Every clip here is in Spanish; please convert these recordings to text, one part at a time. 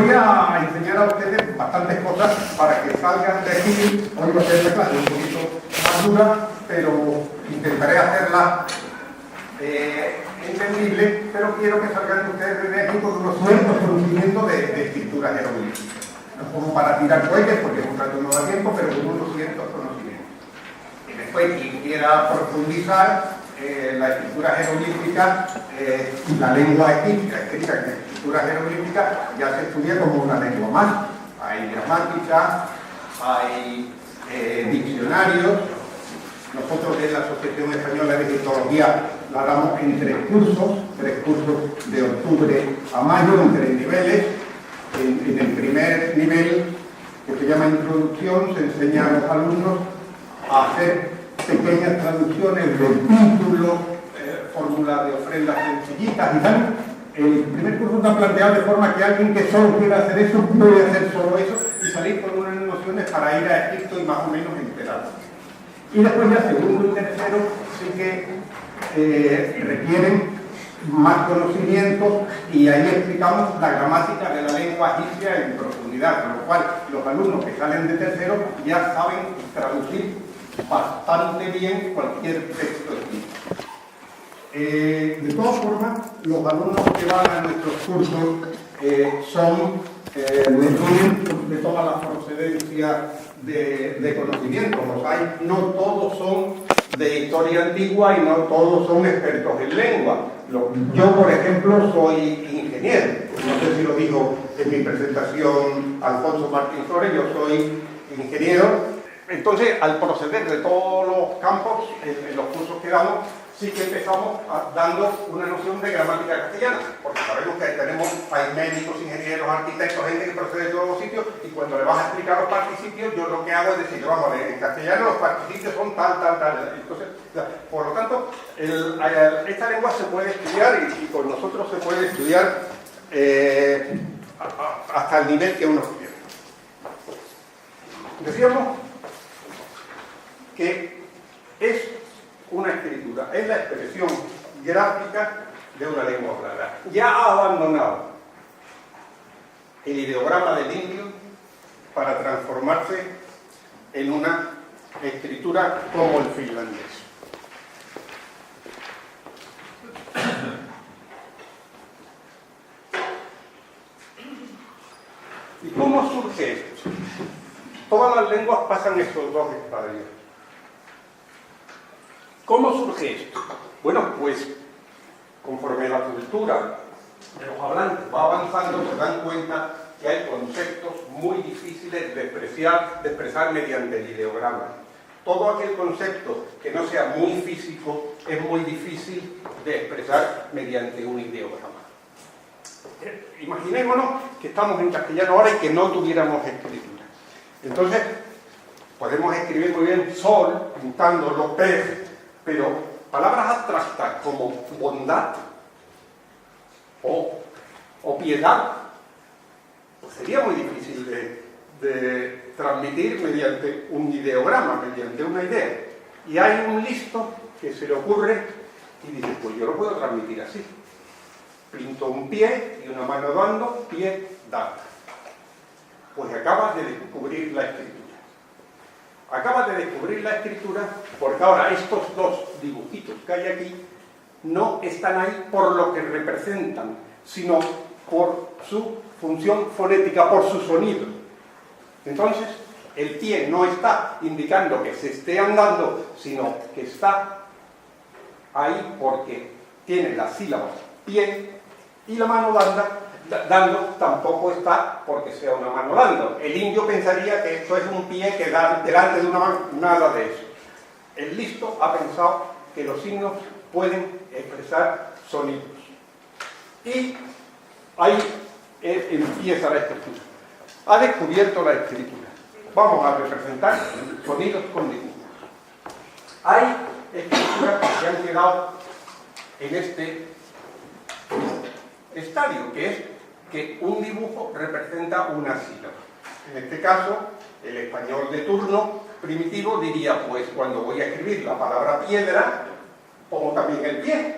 voy a enseñar a ustedes bastantes cosas para que salgan de aquí. Hoy va a ser la clase un poquito más dura, pero intentaré hacerla entendible, pero quiero que salgan ustedes de aquí con unos ciertos conocimientos de escritura jeroglífica. No como para tirar cohetes, porque un rato no da tiempo, pero con unos ciertos conocimientos. Y después, quien quiera profundizar, la escritura jeroglífica y la lengua escrita en escritura jeroglífica ya se estudia como una lengua más. Hay gramática, hay diccionarios. Nosotros en la Asociación Española de Egiptología la damos en 3 cursos de octubre a mayo, en 3 niveles. En el primer nivel, que se llama Introducción, se enseña a los alumnos a hacer pequeñas traducciones del título, fórmulas de ofrendas sencillitas y tal. El primer curso está planteado de forma que alguien que solo quiera hacer eso puede hacer solo eso y salir con unas nociones para ir a Egipto y más o menos enterado. Y después ya segundo y tercero sí que requieren más conocimientos y ahí explicamos la gramática de la lengua egipcia en profundidad, con lo cual los alumnos que salen de tercero ya saben traducir bastante bien cualquier texto escrito. De todas formas, los alumnos que van a nuestros cursos son de toda la procedencia de conocimientos. Los hay, no todos son de historia antigua y no todos son expertos en lengua. Yo, por ejemplo, soy ingeniero. No sé si lo dijo en mi presentación Alfonso Martín Flores, yo soy ingeniero. Entonces, al proceder de todos los campos, en los cursos que damos, sí que empezamos dando una noción de gramática castellana, porque sabemos que hay médicos, ingenieros, arquitectos, gente que procede de todos los sitios, y cuando le vas a explicar los participios, yo lo que hago es decir, vamos a ver, en castellano los participios son tal. Entonces, por lo tanto, esta lengua se puede estudiar y con nosotros se puede estudiar hasta el nivel que uno quiera. Decíamos que es una escritura, es la expresión gráfica de una lengua hablada. Ya ha abandonado el ideograma del indio para transformarse en una escritura como el finlandés. ¿Y cómo surge esto? Todas las lenguas pasan esos dos estadios. ¿Cómo surge esto? Bueno, pues conforme la cultura de los hablantes va avanzando, se dan cuenta que hay conceptos muy difíciles de expresar mediante el ideograma. Todo aquel concepto que no sea muy físico es muy difícil de expresar mediante un ideograma. Imaginémonos que estamos en castellano ahora y que no tuviéramos escritura. Entonces, podemos escribir muy bien sol, pintándolo pez, pero palabras abstractas como bondad o piedad, pues sería muy difícil de transmitir mediante un ideograma, mediante una idea. Y hay un listo que se le ocurre y dice, pues yo lo puedo transmitir así. Pinto un pie y una mano dando, pie, da. Pues acabas de descubrir la escritura. Acabas de descubrir la escritura porque ahora estos dos dibujitos que hay aquí no están ahí por lo que representan, sino por su función fonética, por su sonido. Entonces, el pie no está indicando que se esté andando, sino que está ahí porque tiene las sílabas pie, y la mano dando tampoco está porque sea una mano dando. El indio pensaría que esto es un pie que da delante de una mano, nada de eso. El listo ha pensado que los signos pueden expresar sonidos. Y ahí empieza la escritura. Ha descubierto la escritura. Vamos a representar sonidos con dibujos. Hay escrituras que han quedado en este estadio, que es que un dibujo representa una sílaba. En este caso, el español de turno primitivo diría, pues cuando voy a escribir la palabra piedra, pongo también el pie.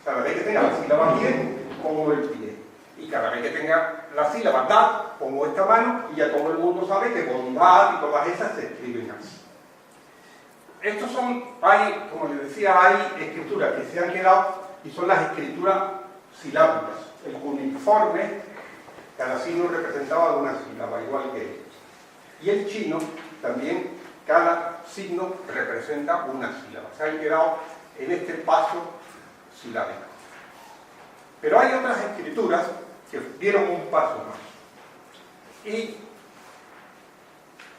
Cada vez que tenga la sílaba pie, pongo el pie. Y cada vez que tenga la sílaba da, pongo esta mano y ya todo el mundo sabe que bondad y todas esas se escriben así. Estos son, como les decía, hay escrituras que se han quedado y son las escrituras silábicas. El cuneiforme, cada signo representaba una sílaba, igual que ellos. Y el chino también, cada signo representa una sílaba. Se han quedado en este paso silábico. Pero hay otras escrituras que dieron un paso más. Y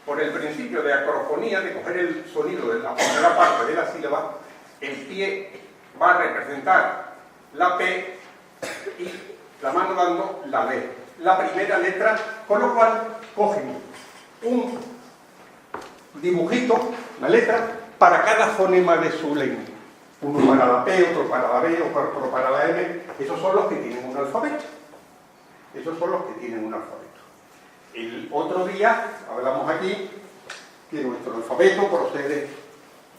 por el principio de acrofonía, de coger el sonido de la primera parte de la sílaba, el pie va a representar la P y la mano dando la B, la primera letra, con lo cual cogen un dibujito, la letra, para cada fonema de su lengua. Uno para la P, otro para la B, otro para la M. Esos son los que tienen un alfabeto. Esos son los que tienen un alfabeto. El otro día hablamos aquí que nuestro alfabeto procede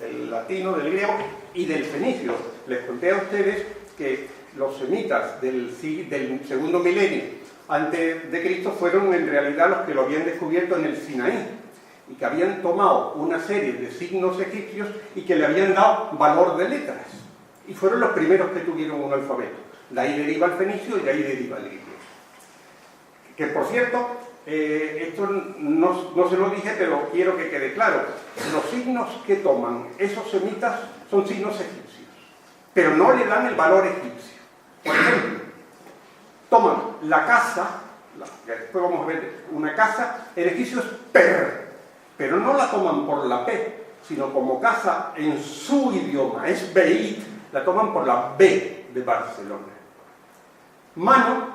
del latino, del griego y del fenicio. Les conté a ustedes que los semitas del segundo milenio antes de Cristo fueron en realidad los que lo habían descubierto en el Sinaí y que habían tomado una serie de signos egipcios y que le habían dado valor de letras. Y fueron los primeros que tuvieron un alfabeto. De ahí deriva el fenicio y de ahí deriva el griego. Que por cierto, esto no se lo dije, pero quiero que quede claro. Los signos que toman esos semitas son signos egipcios, pero no le dan el valor egipcio. Por ejemplo, toman la casa, después vamos a ver una casa, el egipcio es per, pero no la toman por la P, sino como casa en su idioma, es Beit, la toman por la B de Barcelona. Mano,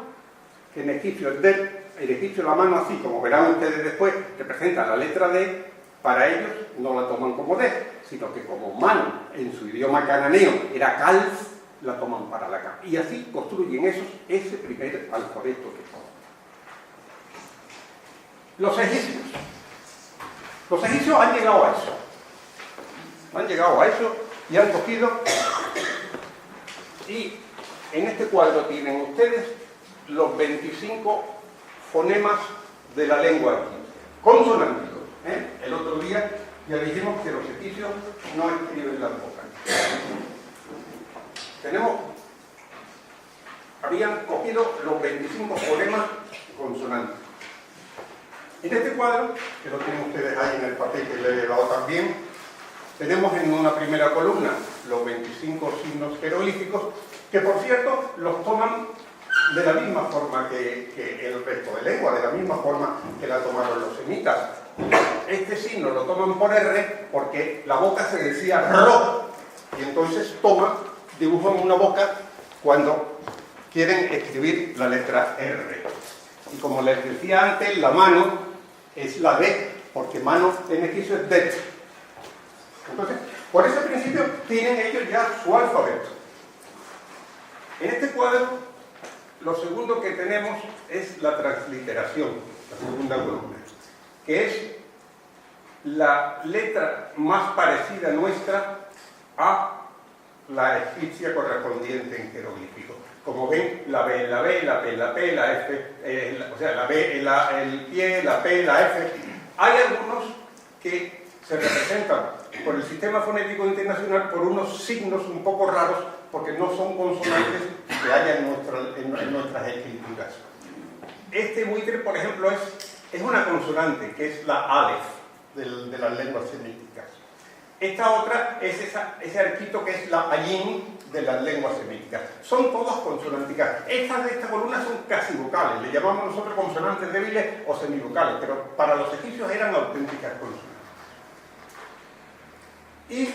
que en egipcio es del, el egipcio la mano así, como verán ustedes después, representa la letra D, para ellos no la toman como D, sino que como mano en su idioma cananeo era calf, la toman para la K. Y así construyen ese primer alfabeto que toman. Los egipcios han llegado a eso. Han llegado a eso y han cogido, y en este cuadro tienen ustedes los 25 fonemas de la lengua egipcia, consonánticos. El otro día ya dijimos que los egipcios no escriben las vocales. Habían cogido los 25 fonemas consonánticos. En este cuadro, que lo tienen ustedes ahí en el papel que le he dado también, tenemos en una primera columna los 25 signos jeroglíficos, que por cierto los toman de la misma forma que el resto de lengua, de la misma forma que la tomaron los semitas. Este signo lo toman por R porque la boca se decía ro, y entonces dibujan una boca cuando quieren escribir la letra R. Y como les decía antes, la mano es la D, porque mano en egipcio es det. Entonces, por ese principio tienen ellos ya su alfabeto. En este cuadro, lo segundo que tenemos es la transliteración, la segunda columna, que es la letra más parecida nuestra a la egipcia correspondiente en jeroglífico. Como ven, la B, la B, la P, la P, la F, o sea, la B, el pie, la P, la F. Hay algunos que se representan por el sistema fonético internacional por unos signos un poco raros, porque no son consonantes que haya en nuestras escrituras. Este buitre, por ejemplo, es una consonante, que es la Aleph de las lenguas semíticas. Esta otra es ese arquito que es la Ayin de las lenguas semíticas. Son todas consonánticas. Estas de esta columna son casi vocales, le llamamos nosotros consonantes débiles o semivocales, pero para los egipcios eran auténticas consonantes. Y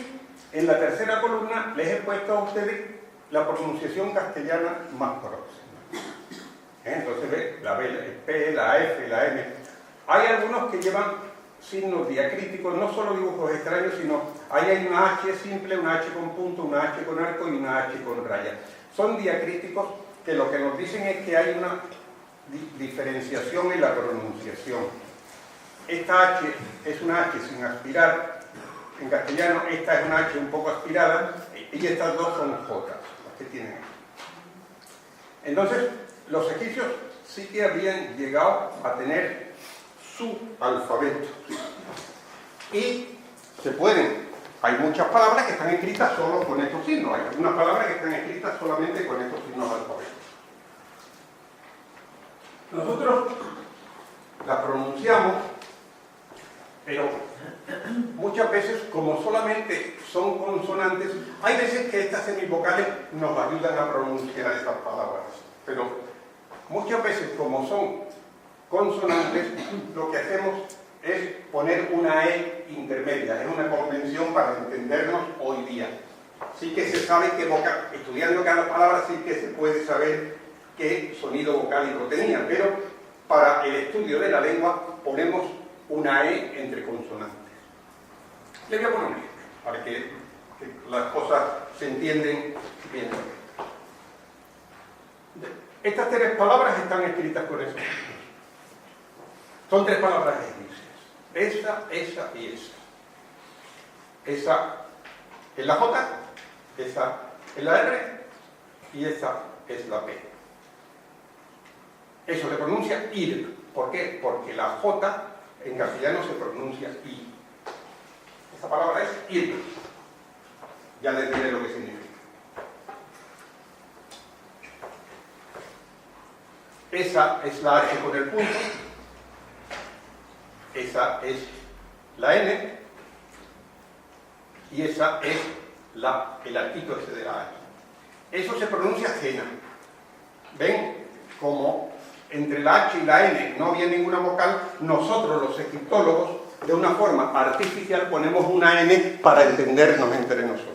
en la tercera columna les he puesto a ustedes la pronunciación castellana más próxima. Entonces ve la B, la P, la F, la M. Hay algunos que llevan signos diacríticos, no solo dibujos extraños, sino ahí hay una H simple, una H con punto, una H con arco y una H con raya. Son diacríticos que lo que nos dicen es que hay una diferenciación en la pronunciación. Esta H es una H sin aspirar en castellano, esta es una H un poco aspirada y estas dos son J, las que tienen. Entonces, los egipcios sí que habían llegado a tener su alfabeto. Y hay muchas palabras que están escritas solo con estos signos, hay algunas palabras que están escritas solamente con estos signos alfabéticos. Nosotros la pronunciamos, pero muchas veces, como solamente son consonantes, hay veces que estas semivocales nos ayudan a pronunciar estas palabras, pero muchas veces, como son consonantes, lo que hacemos es poner una E intermedia. Es una convención para entendernos hoy día. Sí que se sabe que estudiando cada palabra sí que se puede saber qué sonido vocálico tenía, pero para el estudio de la lengua ponemos una E entre consonantes. Le voy a poner un ejemplo para que las cosas se entienden bien. Estas tres palabras están escritas con eso. Son tres palabras egipcias. Esa y esa. Esa es la J, esa es la R y esa es la P. Eso se pronuncia ir. ¿Por qué? Porque la J en castellano se pronuncia I. Esa palabra es ir. Ya les diré lo que significa. Esa es la H con el punto. Esa es la N. Y esa es el arquito ese de la H. Eso se pronuncia jena. ¿Ven? Como entre la H y la N no había ninguna vocal, nosotros los egiptólogos, de una forma artificial, ponemos una N para entendernos entre nosotros.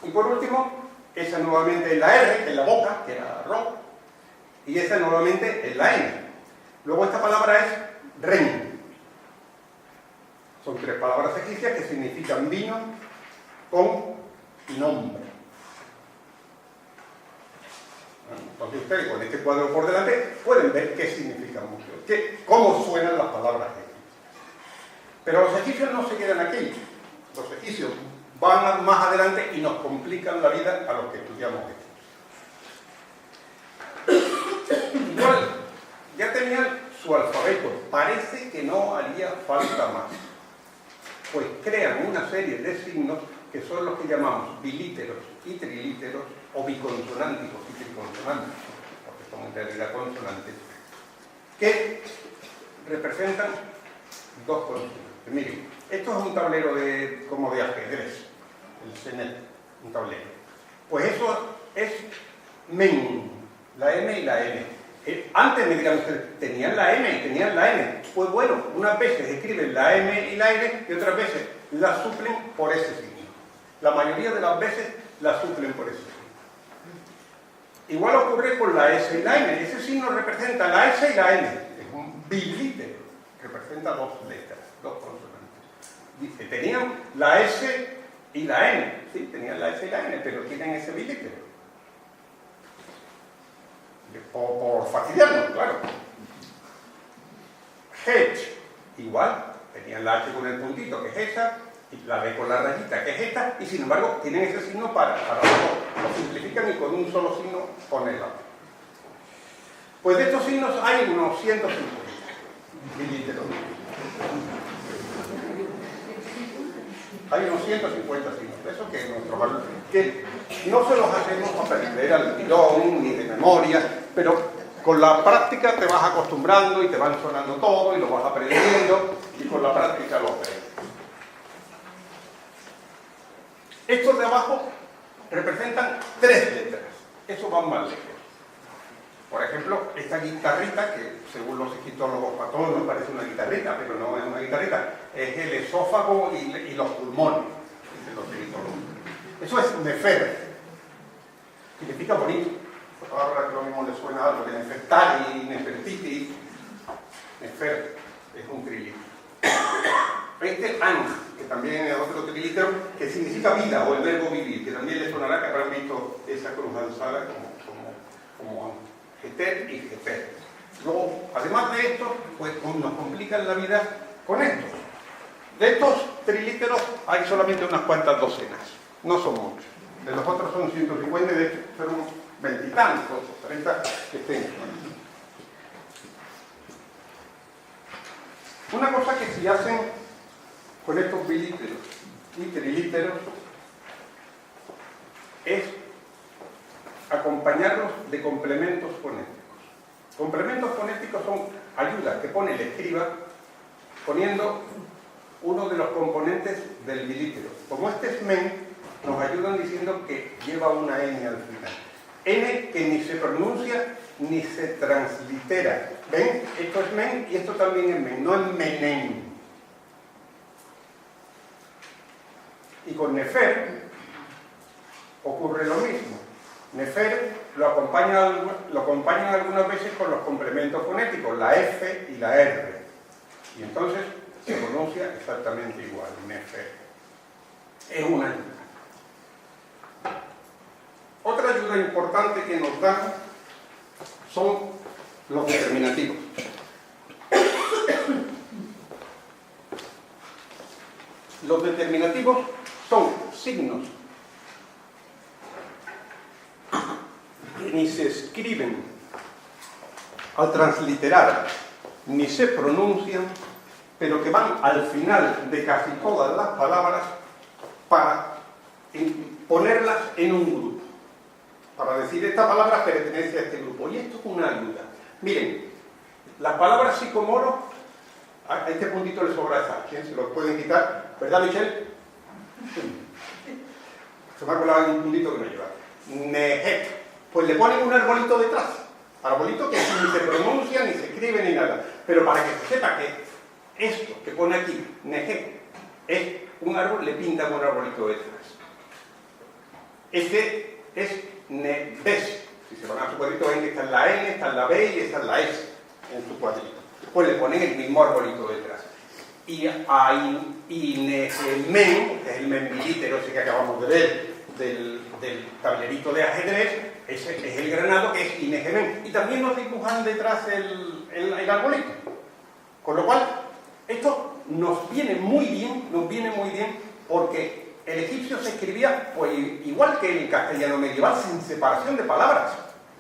Y por último, esa nuevamente es la R, en la boca, que era ro, y esa nuevamente es la N. Luego esta palabra es ren. Son tres palabras egipcias que significan vino con nombre. Entonces ustedes con este cuadro por delante pueden ver qué significan mucho, cómo suenan las palabras egipcias. Pero los egipcios no se quedan aquí. Los egipcios van más adelante y nos complican la vida a los que estudiamos esto. Igual, ya tenían su alfabeto, parece que no haría falta más. Pues crean una serie de signos que son los que llamamos bilíteros y trilíteros, o biconsonánticos y triconsonánticos, porque son en realidad consonantes, que representan dos consonantes. Miren, esto es un tablero como de ajedrez, el CENET, un tablero. Pues eso es men, la M y la N. Antes me dirán ustedes, tenían la M y tenían la N. Pues bueno, unas veces escriben la M y la N y otras veces la suplen por ese signo. La mayoría de las veces la suplen por ese signo. Igual ocurre con la S y la N. Ese signo representa la S y la N. Es un bilítero. Representa dos letras, dos consonantes. Dice, tenían la S y la N. Sí, tenían la S y la N, pero tienen ese bilítero. Por fastidiarnos, claro. Hedge, igual. Tenían la H con el puntito, que es esa, y la B con la rayita, que es esta, y sin embargo tienen ese signo para lo simplifican y con un solo signo ponen la. Pues de estos signos hay unos 150 bilíteros. Hay unos 150 signos. Eso que nuestros alumnos, que no se los hacemos aprender al tirón ni de memoria, pero con la práctica te vas acostumbrando y te van sonando todo y lo vas aprendiendo y con la práctica lo aprendes. Estos de abajo representan tres letras. Eso van más lejos. Por ejemplo, esta guitarrita, que según los egiptólogos para todos nos parece una guitarrita, pero no es una guitarrita, es el esófago y los pulmones de los egiptólogos. Eso es nefer. Significa bonito. Esta palabra que lo mismo le suena a algo, de nefertari, nefertiti. Nefer es un trilítero. Este ang, que también es otro trilítero, que significa vida o el verbo vivir, que también le sonará que habrán visto esa cruz alzada como Geter y Geper. Luego, además de esto, pues nos complican la vida con estos. De estos trilíteros hay solamente unas cuantas docenas, no son muchos. De los otros son 150, de estos son 20 y tantos, 30 que estén. Una cosa que sí hacen con estos bilíteros y trilíteros es acompañarlos de complementos fonéticos. Complementos fonéticos son ayudas que pone el escriba poniendo uno de los componentes del bilítero. Como este es men, nos ayudan diciendo que lleva una N al final. N que ni se pronuncia ni se translitera. ¿Ven? Esto es men y esto también es men, no es menen. Y con nefer ocurre lo mismo. Nefer lo acompañan algunas veces con los complementos fonéticos, la F y la R. Y entonces se pronuncia exactamente igual, nefer. Es una ayuda. Otra ayuda importante que nos dan son los determinativos. Los determinativos son signos que ni se escriben al transliterar, ni se pronuncian, pero que van al final de casi todas las palabras para ponerlas en un grupo. Para decir, esta palabra pertenece a este grupo. Y esto es una ayuda. Miren, la palabra sicomoro, a este puntito le sobra esa. ¿Quién se lo pueden quitar? ¿Verdad, Michelle? Se me ha colado un puntito que no lleva. Nejet. Pues le ponen un arbolito detrás. Arbolito que ni se pronuncia, ni se escribe, ni nada. Pero para que se sepa que esto que pone aquí, nejet, es un árbol, le pintan un arbolito detrás. Este es nebes. Si se van a su cuadrito ven que está en la N, está en la B y está en la S en su cuadrito. Pues le ponen el mismo arbolito detrás. Y negemen, que es el membilítero ese que acabamos de ver del tablerito de ajedrez, ese es el granado que es inegemen. Y también nos dibujan detrás el arbolito. Con lo cual, esto nos viene muy bien porque el egipcio se escribía pues, igual que el castellano medieval, sin separación de palabras.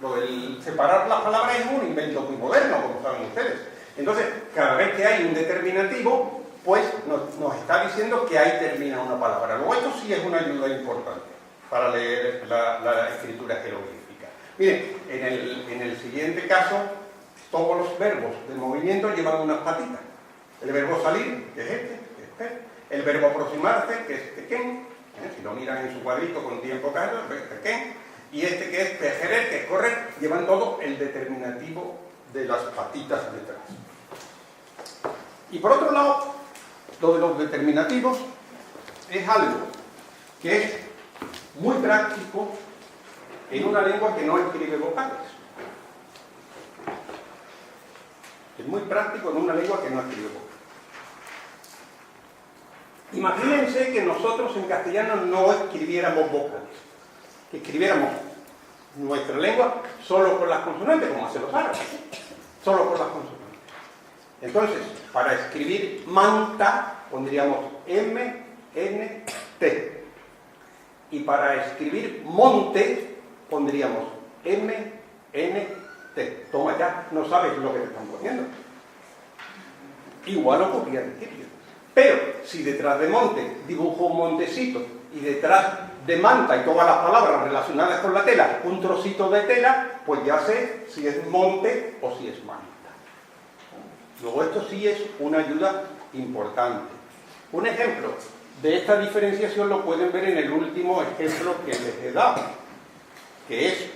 Lo del separar las palabras es un invento muy moderno, como saben ustedes. Entonces, cada vez que hay un determinativo, pues nos está diciendo que ahí termina una palabra. Luego, esto sí es una ayuda importante para leer la escritura jeroglífica. Miren, en el siguiente caso, todos los verbos de movimiento llevan unas patitas. El verbo salir, que es este, que es este. El verbo aproximarse, que es tequén, si lo miran en su cuadrito con tiempo claro, es tequén, y este que es tejerer, que es correr, llevan todo el determinativo de las patitas detrás. Y por otro lado, lo de los determinativos es algo que es muy práctico en una lengua que no escribe vocales. Es muy práctico en una lengua que no escribe vocales. Imagínense que nosotros en castellano no escribiéramos vocales, que escribiéramos nuestra lengua solo con las consonantes, como hacen los árabes, solo con las consonantes. Entonces, para escribir manta pondríamos M, N, T. Y para escribir monte pondríamos M, N, T. Toma ya, no sabes lo que te están poniendo. Igual ocurría en egipcio. Pero si detrás de monte dibujo un montecito y detrás de manta y todas las palabras relacionadas con la tela, un trocito de tela, pues ya sé si es monte o si es manta. Luego esto sí es una ayuda importante. Un ejemplo de esta diferenciación lo pueden ver en el último ejemplo que les he dado, que es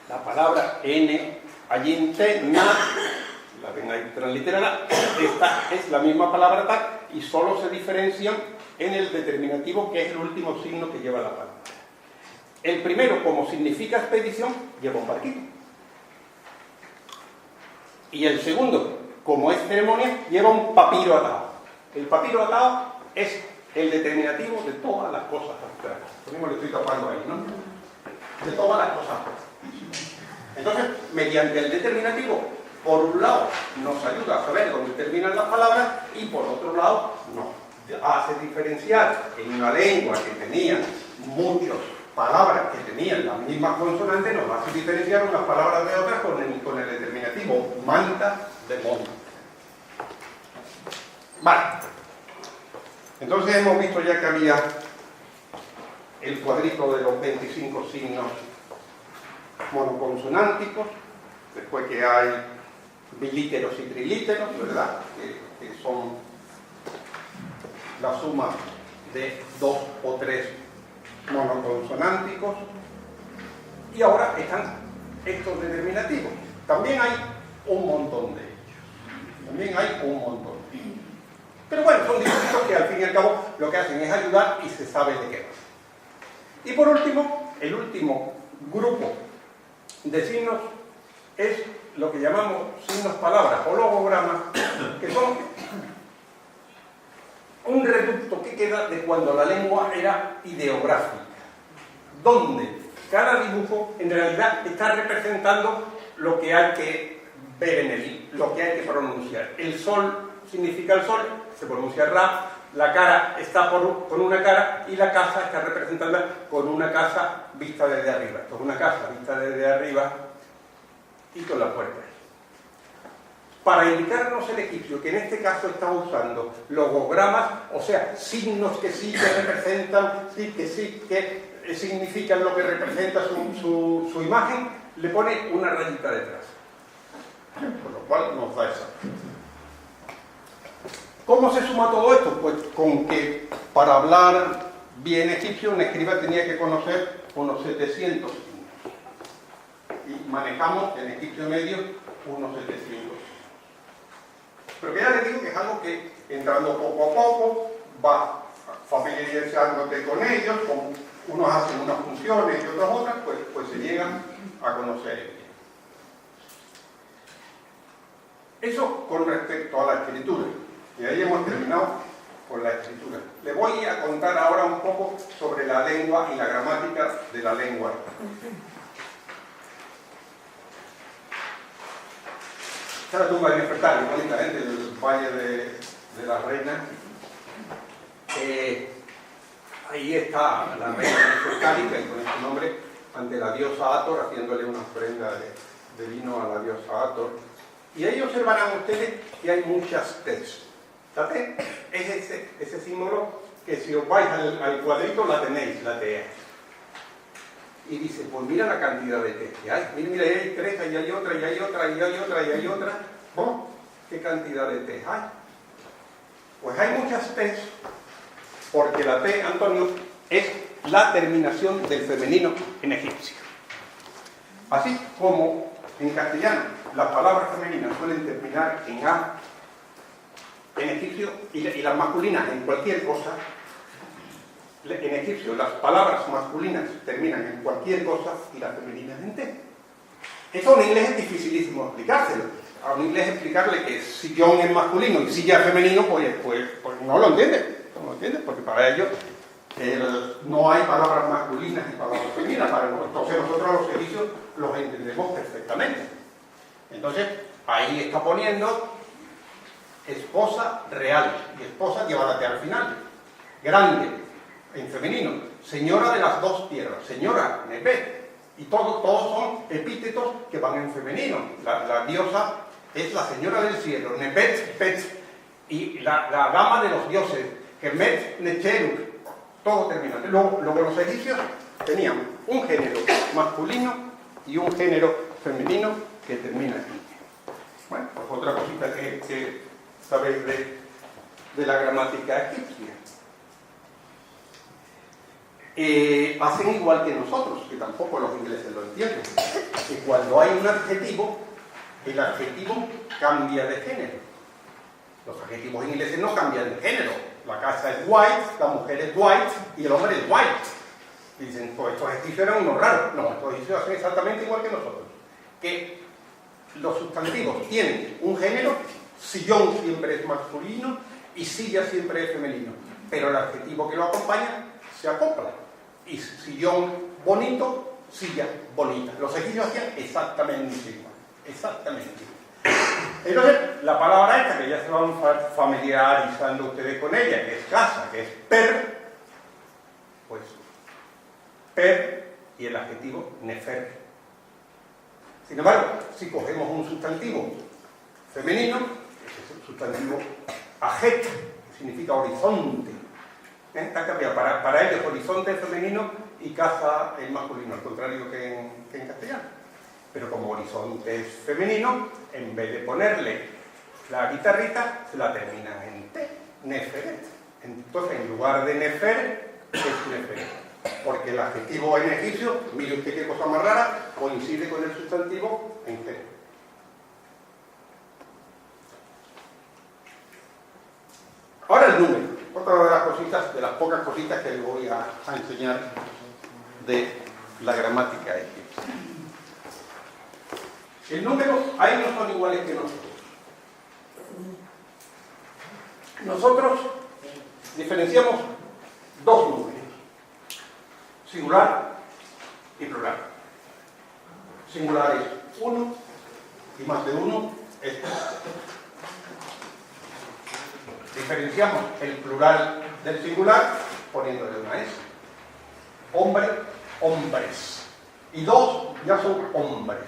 la palabra N, allí en T, na, la ven ahí transliterada, esta es la misma palabra tal y solo se diferencian en el determinativo, que es el último signo que lleva la palabra. El primero, como significa expedición, lleva un barquito. Y el segundo, como es ceremonia, lleva un papiro atado. El papiro atado es el determinativo de todas las cosas abstractas. Lo mismo le estoy tapando ahí, ¿no? De todas las cosas abstractas. Entonces, mediante el determinativo, por un lado, nos ayuda a saber dónde terminan las palabras y por otro lado, nos hace diferenciar en una lengua que tenía muchos palabras que tenían las mismas consonantes nos hace diferenciar unas palabras de otras con el determinativo. Manta de monte. Vale. Entonces hemos visto ya que había el cuadrito de los 25 signos monoconsonánticos, después que hay bilíteros y trilíteros, ¿verdad? Que son la suma de 2 o 3 monoconsonánticos. Y ahora están estos determinativos. También hay un montón de ellos. También hay un montón. Pero bueno, son distintos que al fin y al cabo lo que hacen es ayudar y se sabe de qué. Y por último, el último grupo de signos es lo que llamamos signos palabras o logogramas, que son un reducto que queda de cuando la lengua era ideográfica, donde cada dibujo en realidad está representando lo que hay que ver en él, lo que hay que pronunciar. El sol significa el sol, se pronuncia Ra, la cara está con una cara y la casa está representada con una casa vista desde arriba. Esto es una casa vista desde arriba y con la puerta. Para indicarnos el egipcio, que en este caso está usando logogramas, o sea, signos que sí que representan, que significan lo que representa su imagen, le pone una rayita detrás. Por lo cual nos da esa. ¿Cómo se suma todo esto? Pues con que para hablar bien egipcio un escriba tenía que conocer unos 700 signos. Y manejamos en egipcio medio unos 700. Pero que ya les digo que es algo que entrando poco a poco va familiarizándote con ellos, unos hacen unas funciones y otros otras, pues se llegan a conocer. Eso con respecto a la escritura. Y ahí hemos terminado con la escritura. Les voy a contar ahora un poco sobre la lengua y la gramática de la lengua. Esta es la tumba de Nefertari, bonita, del Valle de la Reina. Ahí está la reina Nefertari, que con este nombre, ante la diosa Hathor, haciéndole una ofrenda de vino a la diosa Hathor. Y ahí observarán ustedes que hay muchas Ts. La T es ese símbolo que si os vais al cuadrito la tenéis, la T. Y dice, pues mira la cantidad de T que hay. Mira, ahí hay 3, ahí hay otra, y hay otra, y hay otra, y hay otra. ¿Oh? ¿Qué cantidad de T hay? Pues hay muchas T, porque la T, Antonio, es la terminación del femenino en egipcio. Así como en castellano las palabras femeninas suelen terminar en A, en egipcio, y las masculinas en cualquier cosa. En egipcio las palabras masculinas terminan en cualquier cosa y las femeninas en T. Eso a un inglés es dificilísimo explicárselo. A un inglés explicarle que si John es masculino y si ya es femenino, pues no lo entiende. No lo entiende, porque para ellos no hay palabras masculinas y palabras femeninas. Entonces nosotros los egipcios los entendemos perfectamente. Entonces ahí está poniendo esposa real y esposa llevada al final. Grande en femenino, señora de las dos tierras, señora Nebet, y todos son epítetos que van en femenino. La diosa es la señora del cielo, Nebet, Pet, y la dama de los dioses, Kemet, Necheruk, todo termina. Luego los egipcios tenían un género masculino y un género femenino que termina aquí. Bueno, pues otra cosita que sabéis de la gramática egipcia. Hacen igual que nosotros, que tampoco los ingleses lo entienden, que cuando hay un adjetivo, el adjetivo cambia de género. Los adjetivos ingleses no cambian de género. La casa es white, la mujer es white y el hombre es white. Y dicen, pues estos egipcios eran unos raros. No, estos egipcios hacen exactamente igual que nosotros. Que los sustantivos tienen un género, sillón siempre es masculino y silla siempre es femenino. Pero el adjetivo que lo acompaña se acopla. Y sillón bonito, silla bonita. Los egipcios hacían exactamente igual. Exactamente igual. Entonces, la palabra esta, que ya se van familiarizando ustedes con ella, que es casa, que es per, pues per y el adjetivo nefer. Sin embargo, si cogemos un sustantivo femenino, ese es el sustantivo ajet, que significa horizonte. Está cambiado. Para ellos horizonte es femenino y caza es masculino, al contrario que en castellano. Pero como horizonte es femenino, en vez de ponerle la guitarrita, se la terminan en te, neferet. Entonces, en lugar de nefer, es neferet. Porque el adjetivo en egipcio, mire usted qué cosa más rara, coincide con el sustantivo en te. Ahora el número. Otra de las cositas, de las pocas cositas que les voy a enseñar de la gramática egipcia. El número, ahí no son iguales que nosotros. Nosotros diferenciamos dos números, singular y plural. Singular es uno y más de uno es dos. Diferenciamos el plural del singular poniéndole una S. Hombre, hombres. Y dos ya son hombres.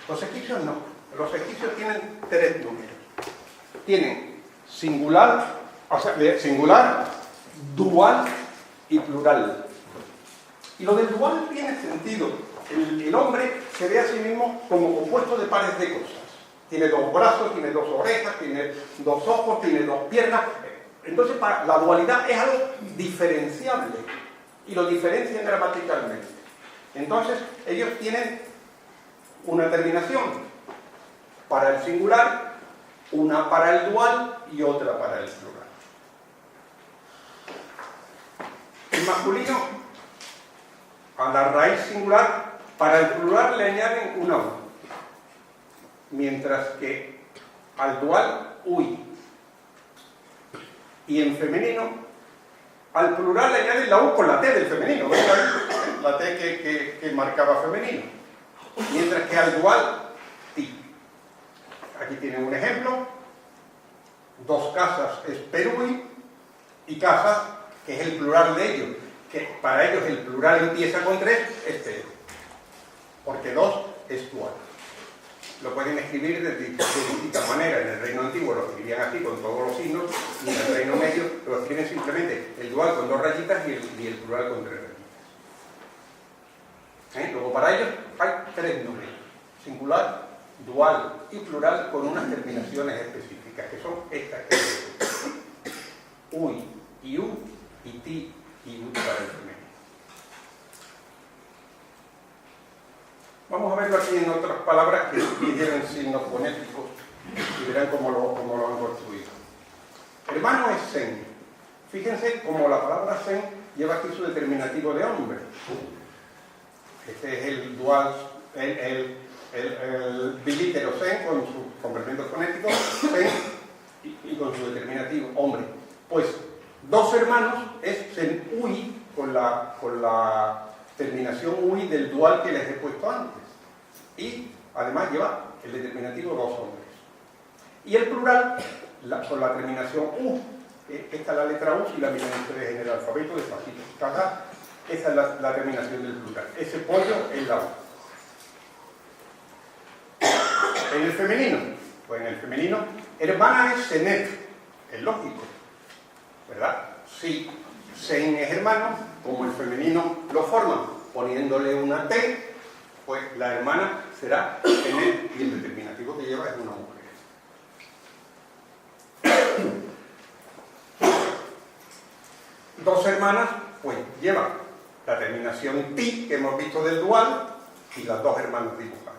Los egipcios no. Los egipcios tienen tres números. Tienen singular, o sea, singular, dual y plural. Y lo del dual tiene sentido. El hombre se ve a sí mismo como compuesto de pares de cosas. Tiene dos brazos, tiene dos orejas, tiene dos ojos, tiene dos piernas. Entonces, la dualidad es algo diferenciable y lo diferencian gramaticalmente. Entonces, ellos tienen una terminación para el singular, una para el dual y otra para el plural. El masculino, a la raíz singular, para el plural le añaden una U. Mientras que al dual, uy. Y en femenino, al plural le añaden la U con la T del femenino, ¿verdad? La T que marcaba femenino. Mientras que al dual, ti. Aquí tienen un ejemplo. Dos casas es perui y casas, que es el plural de ellos. Que para ellos el plural empieza con 3, es peru. Porque 2 es dual. Lo pueden escribir de distintas maneras. En el Reino Antiguo lo escribían así, con todos los signos, y en el Reino Medio lo escriben simplemente el dual con 2 rayitas y el plural con 3 rayitas. Luego para ellos hay 3 números, singular, dual y plural, con unas terminaciones específicas, que son estas que uy y u, y ti y u para el femenino. Vamos a verlo aquí en otras palabras que tienen signos fonéticos y verán cómo lo han construido. Hermano es sen. Fíjense cómo la palabra sen lleva aquí su determinativo de hombre. Este es el dual, el bilítero sen con su complemento fonético, sen y con su determinativo hombre. Pues dos hermanos es sen ui con la terminación ui del dual que les he puesto antes. Y además lleva el determinativo dos hombres. Y el plural con la terminación u. Esta es la letra u, si la miran ustedes en el alfabeto, despacito. Esa es la terminación del plural. Ese pollo es la u. En el femenino, pues en el femenino, hermana es senet. Es lógico, ¿verdad? Si sen es hermano, como el femenino lo forma poniéndole una T, pues la hermana será senet y el determinativo que lleva es una mujer. Dos hermanas, pues llevan la terminación ti, que hemos visto del dual, y las dos hermanas dibujadas.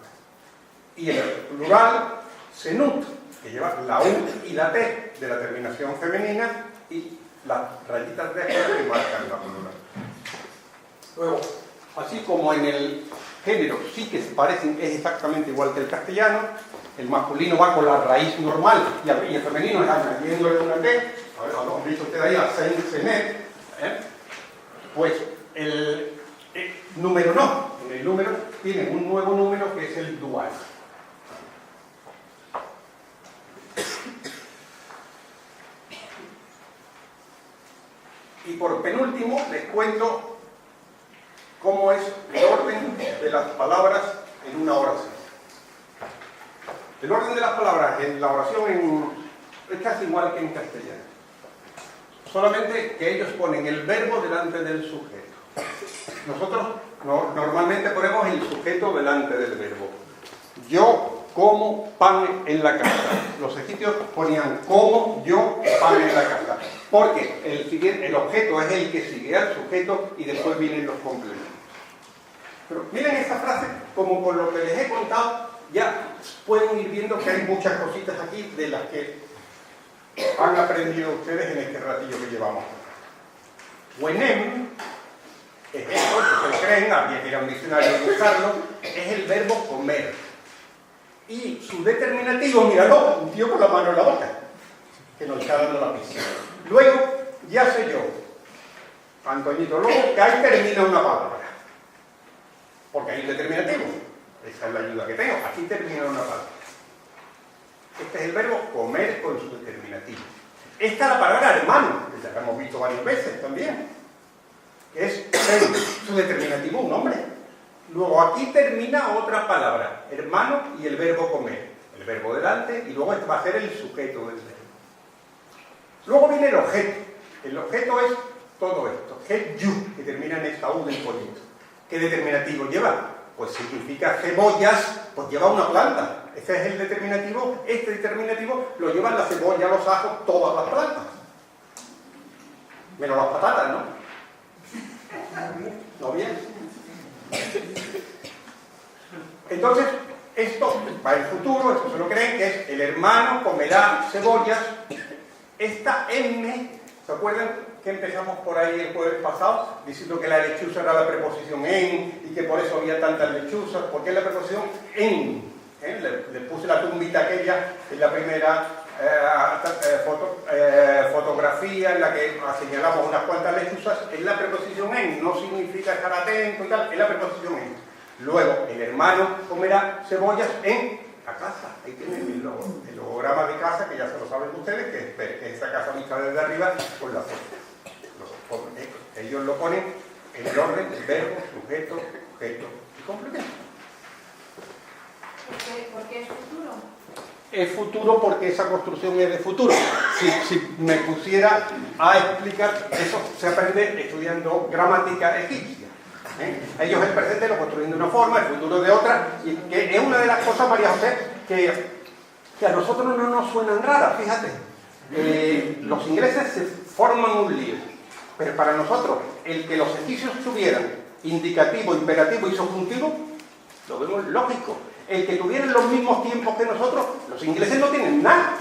Y en el plural, senut, que lleva la U y la T de la terminación femenina y las rayitas de afuera que marcan la plural. Luego, así como en el género sí que se parecen, es exactamente igual que el castellano, el masculino va con la raíz normal y el femenino es añadiéndole una T. A ver, lo han visto ustedes ahí, a senet, pues el número no. En el número tiene un nuevo número que es el dual. Y Y por penúltimo, les cuento cómo es el orden de las palabras en una oración. El orden de las palabras en la oración es casi igual que en castellano. Solamente que ellos ponen el verbo delante del sujeto. Nosotros normalmente ponemos el sujeto delante del verbo. Yo como pan en la casa. Los egipcios ponían como yo pan en la casa. Porque el objeto es el que sigue al sujeto y después vienen los complementos. Pero miren esta frase, como con lo que les he contado, ya pueden ir viendo que hay muchas cositas aquí de las que han aprendido ustedes en este ratillo que llevamos. Wenem es esto, que se creen, había que ir a un diccionario y buscarlo, es el verbo comer. Y su determinativo, míralo, un tío con la mano en la boca, que nos está dando la pista. Luego, ya sé yo, Antoñito, luego que ahí termina una palabra. Porque hay un determinativo. Esa es la ayuda que tengo. Aquí termina una palabra. Este es el verbo comer con su determinativo. Esta es la palabra hermano, que ya la hemos visto varias veces también. Que es su determinativo, un nombre. Luego aquí termina otra palabra, hermano y el verbo comer. El verbo delante y luego este va a ser el sujeto del verbo. Luego viene el objeto. El objeto es todo esto. Yu, que termina en esta U del pollito. ¿Qué determinativo lleva? Pues significa cebollas, pues lleva una planta. Ese es el determinativo. Este determinativo lo llevan la cebolla, los ajos, todas las plantas. Menos las patatas, ¿no? ¿No bien? Entonces, esto va en futuro, esto se lo creen, que es el hermano comerá cebollas. Esta M, ¿se acuerdan que empezamos por ahí el jueves pasado? Diciendo que la lechuza era la preposición en y que por eso había tantas lechuzas. ¿Por qué la preposición en? Le puse la tumbita aquella en la primera fotografía en la que señalamos unas cuantas lechuzas. Es la preposición en, no significa estar atento y tal, es la preposición en. Luego, el hermano comerá cebollas en la casa. Ahí tienen el logograma de casa, que ya se lo saben ustedes, que es esa casa vista desde arriba con la foto. Ellos lo ponen en el orden del verbo, sujeto, objeto y complemento. ¿Por qué es futuro? Es futuro porque esa construcción es de futuro. Si me pusiera a explicar, eso se aprende estudiando gramática egipcia. Ellos el presente lo construyen de una forma, el futuro de otra, y que es una de las cosas, María José, que a nosotros no nos suenan raras, fíjate. Los ingleses se forman un lío, pero para nosotros, el que los egipcios tuvieran indicativo, imperativo y subjuntivo, lo vemos lógico. El que tuvieran los mismos tiempos que nosotros, los ingleses no tienen nada.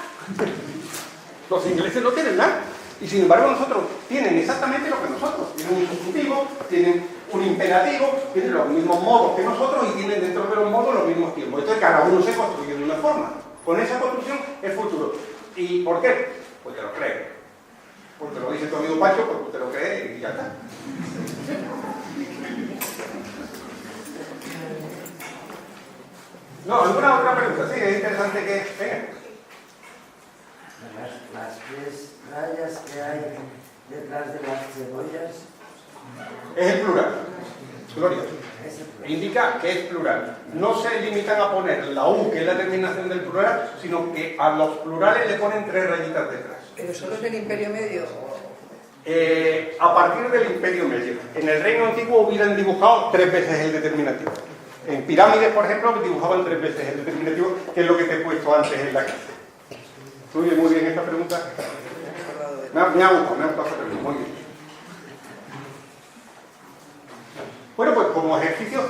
Los ingleses no tienen nada. Y sin embargo nosotros tienen exactamente lo que nosotros. Tienen un subjuntivo, tienen un imperativo, tienen los mismos modos que nosotros y tienen dentro de los modos los mismos tiempos. Entonces cada uno se construye de una forma. Con esa construcción es futuro. ¿Y por qué? Pues te lo crees. Porque lo dice tu amigo Pacho, pues tú te lo crees y ya está. No, ¿alguna otra pregunta? Sí, es interesante que... Venga. Las 10 rayas que hay detrás de las cebollas. Es el plural. Gloria. Indica que es plural. No se limitan a poner la U, que es la terminación del plural, sino que a los plurales le ponen 3 rayitas detrás. ¿Pero solo es del Imperio Medio? A partir del Imperio Medio. En el Reino Antiguo hubieran dibujado 3 veces el determinativo. En pirámides, por ejemplo, dibujaban 3 veces el determinativo, que es lo que te he puesto antes en la clase. Muy bien esta pregunta. Me ha gustado esta pregunta. Muy bien. Bueno, pues como ejercicio,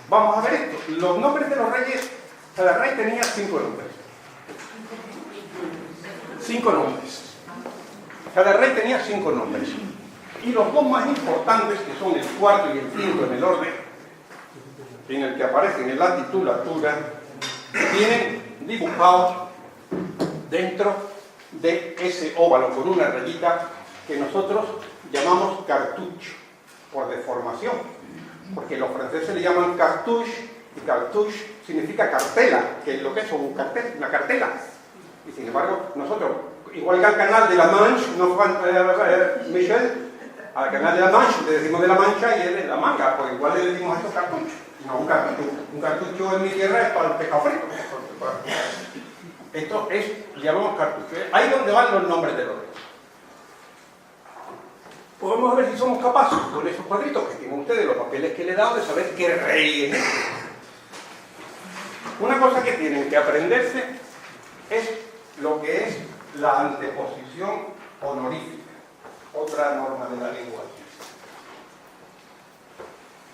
vamos a ver esto. Los nombres de los reyes, cada rey tenía 5 nombres. 5 nombres. Cada rey tenía 5 nombres. Y los 2 más importantes, que son el cuarto y el quinto en el orden, en el que aparecen en la titulatura, vienen dibujados dentro de ese óvalo con una rayita que nosotros llamamos cartouche, por deformación, porque los franceses le llaman cartouche, y cartouche significa cartela, que es lo que es un cartel, una cartela. Y sin embargo, nosotros, igual que al canal de la Manche, Michel, al canal de la Mancha, le decimos de la Mancha y él de la manga, pues igual le decimos a estos cartuchos. No, un cartucho. Un cartucho en mi tierra es para el pescado frito. Esto es, le llamamos cartucho. Ahí es donde van los nombres de los reyes. Pues vamos a ver si somos capaces, con esos cuadritos que tienen ustedes, los papeles que le he dado, de saber qué rey es este. Una cosa que tienen que aprenderse es lo que es la anteposición honorífica, otra norma de la lengua.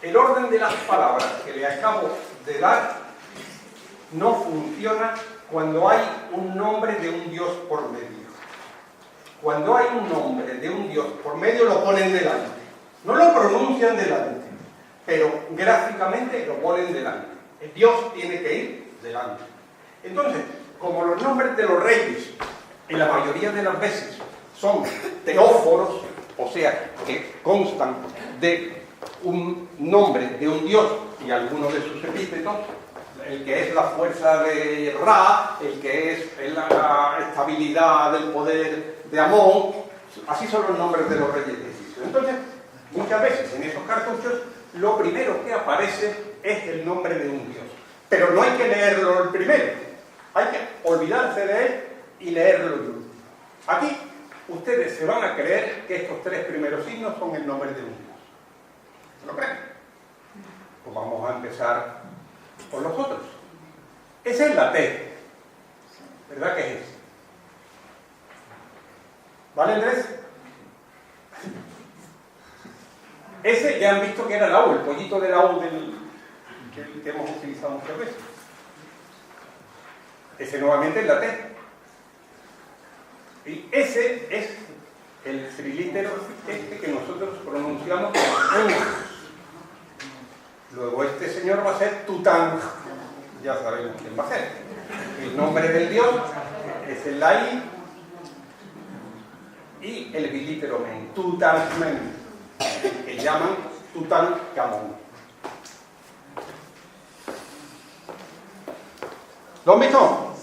El orden de las palabras que le acabo de dar no funciona cuando hay un nombre de un dios por medio. Cuando hay un nombre de un dios por medio lo ponen delante. No lo pronuncian delante, pero gráficamente lo ponen delante. El dios tiene que ir delante. Entonces, como los nombres de los reyes, en la mayoría de las veces, son teóforos, o sea, que constan de un nombre de un dios y algunos de sus epítetos, el que es la fuerza de Ra, el que es la estabilidad del poder de Amón, así son los nombres de los reyes egipcios. Entonces, muchas veces en esos cartuchos, lo primero que aparece es el nombre de un dios. Pero no hay que leerlo el primero, hay que olvidarse de él y leerlo el último. Aquí, ustedes se van a creer que estos tres primeros signos son el nombre de un dios. ¿Se lo creen? Pues vamos a empezar por los otros. Esa es la T, ¿verdad que es ese? ¿Vale, Andrés? Ese ya han visto que era la U, el pollito de la U que hemos utilizado muchas veces. Ese nuevamente es la T. Y ese es el trilítero este que nosotros pronunciamos como N. Luego este señor va a ser Tután. Ya sabemos quién va a ser. El nombre del dios es el I y el bilítero Men. Tutankamón, que llaman Tutankamón. ¿Lo han visto?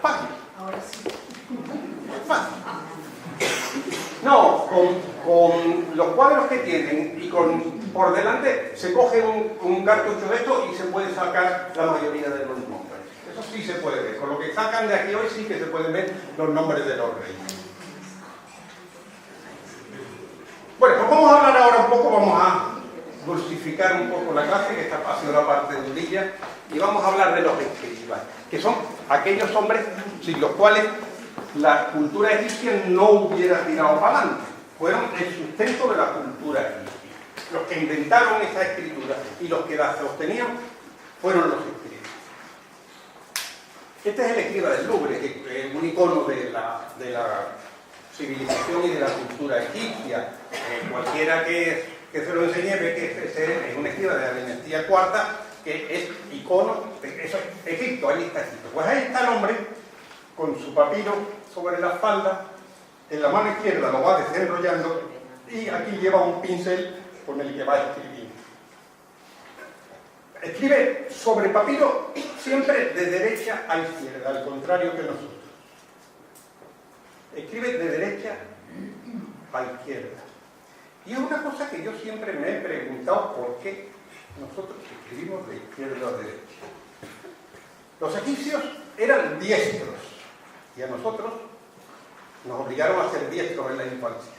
Fácil. Ahora sí. Fácil. No, con los cuadros que tienen y por delante se coge un cartucho de esto y se puede sacar la mayoría de los nombres. Eso sí se puede ver. Con lo que sacan de aquí hoy sí que se pueden ver los nombres de los reyes. Bueno, pues vamos a hablar ahora un poco, vamos a dulcificar un poco la clase, que esta ha sido la parte durilla, y vamos a hablar de los escribas, que son aquellos hombres sin los cuales la cultura egipcia no hubiera tirado para adelante. Fueron el sustento de la cultura egipcia. Los que inventaron esa escritura y los que la sostenían fueron los escribas. Este es el escriba del Louvre, que es un icono de la civilización y de la cultura egipcia. Cualquiera que se lo enseñe ve que es un escriba de la dinastía cuarta, que es icono de eso, Egipto, ahí está Egipto. Pues ahí está el hombre con su papiro sobre la espalda, en la mano izquierda lo va desenrollando y aquí lleva un pincel con el que va escribiendo. Escribe sobre papiro siempre de derecha a izquierda, al contrario que nosotros. Escribe de derecha a izquierda. Y es una cosa que yo siempre me he preguntado por qué nosotros escribimos de izquierda a derecha. Los egipcios eran diestros y a nosotros nos obligaron a ser diestros en la infancia.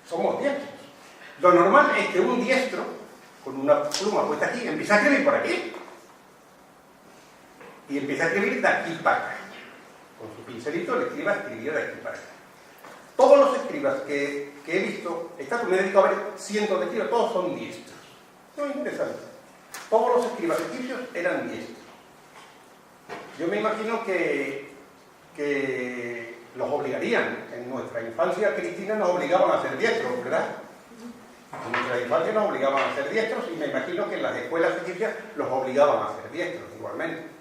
Somos diestros. Lo normal es que un diestro, con una pluma puesta aquí, empieza a escribir por aquí. Y empieza a escribir de aquí para acá. Con su pincelito el escriba escribía de aquí para acá. Todos los escribas que he visto, me dedico a ver cientos de escribas, todos son diestros. No es interesante. Todos los escribas egipcios eran diestros. Yo me imagino que los obligarían. En nuestra infancia cristina nos obligaban a ser diestros, ¿verdad? En nuestra infancia nos obligaban a ser diestros y me imagino que en las escuelas egipcias los obligaban a ser diestros igualmente.